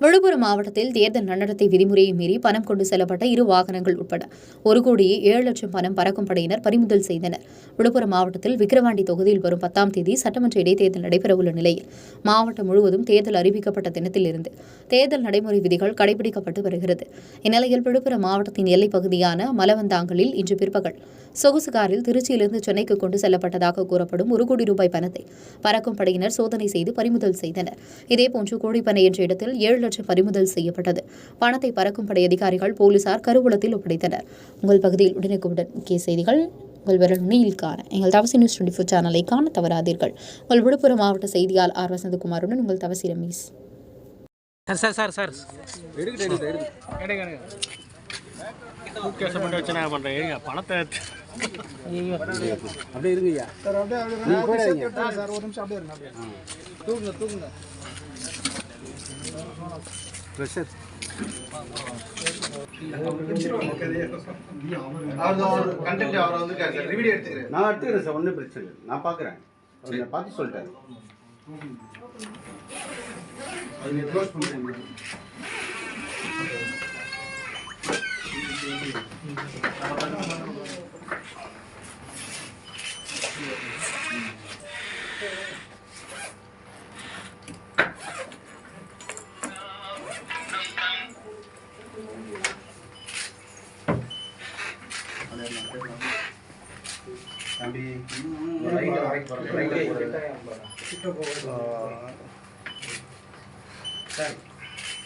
விழுப்புரம் மாவட்டத்தில் தேர்தல் நடத்தை விதிமுறையை மீறி பணம் கொண்டு செல்லப்பட்ட 2 வாகனங்கள் உட்பட 1,07,00,000 பணம் பறக்கும் படையினர் பறிமுதல் செய்தனர். விழுப்புரம் மாவட்டத்தில் விக்கிரவாண்டி தொகுதியில் வரும் 10ஆம் தேதி சட்டமன்ற இடைத்தேர்தல் நடைபெறவுள்ள நிலையில் மாவட்டம் முழுவதும் தேர்தல் அறிவிக்கப்பட்ட தினத்திலிருந்து தேர்தல் நடைமுறை விதிகள் கடைபிடிக்கப்பட்டு வருகிறது. இந்நிலையில் விழுப்புரம் மாவட்டத்தின் எல்லைப் பகுதியான மலவந்தாங்கலில் இன்று பிற்பகல் சொகுசு காரில் திருச்சியிலிருந்து சென்னைக்கு கொண்டு செல்லப்பட்டதாக கூறப்படும் 1 கோடி ரூபாய் பணத்தை பறக்கும் படையினர் சோதனை செய்து பறிமுதல் செய்தனர். இதேபோன்று கோடிப்பனை என்ற இடத்தில் 7 லட்சம் பறிமுதல் செய்யப்பட்டது. பணத்தை பறக்கும் படை அதிகாரிகள் போலீசார் கருவூலத்தில் ஒப்படைத்தனர். உங்கள் பகுதியில் உடனுக்குடன் முக்கிய செய்திகள் உங்கள் விரல் நுனியில் காண எங்கள் தவசி நியூஸ் 24 சேனலை காண தவறாதீர்கள். உங்கள் விழுப்புரம் மாவட்ட செய்தியாளர் ஆர். வசந்தகுமாருடன் உங்கள் தவசி ரமேஷ். பணத்தை அப்படியே இருங்கய்யா சார், அப்படியே சார், ஒரு நிமிஷம் அப்படியே இருங்க, அப்படியே தூக்குங்க ப்ரெஷர் நான் எடுத்துக்கிறேன் சார், ஒன்றும் பிரச்சனை இல்லை, நான் பார்க்குறேன், பார்த்து சொல்லிட்டேன்.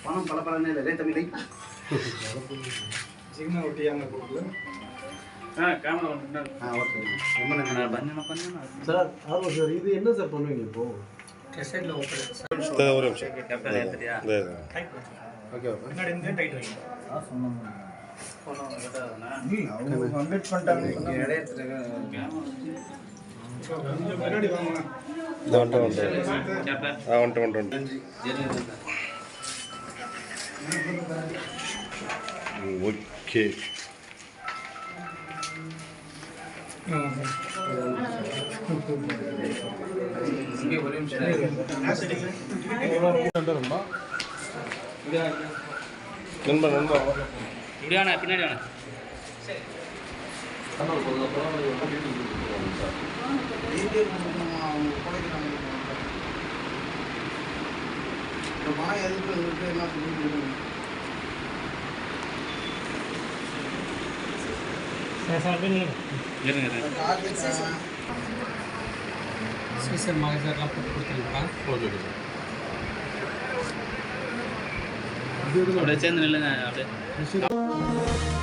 பணம் பல பலனே இல்லை தமிழை சார். ஆமாம் சார், இது என்ன சார் பண்ணுவீங்க இப்போ? ஓகே நண்பா நண்பா இப்படியாண்ணா பின்னாடி வேணா ஸ்பெஷல் மாகசர்லாம் போட்டு கொடுத்துருக்கா. அப்படியே சேர்ந்து நில்லுங்க அப்படியே.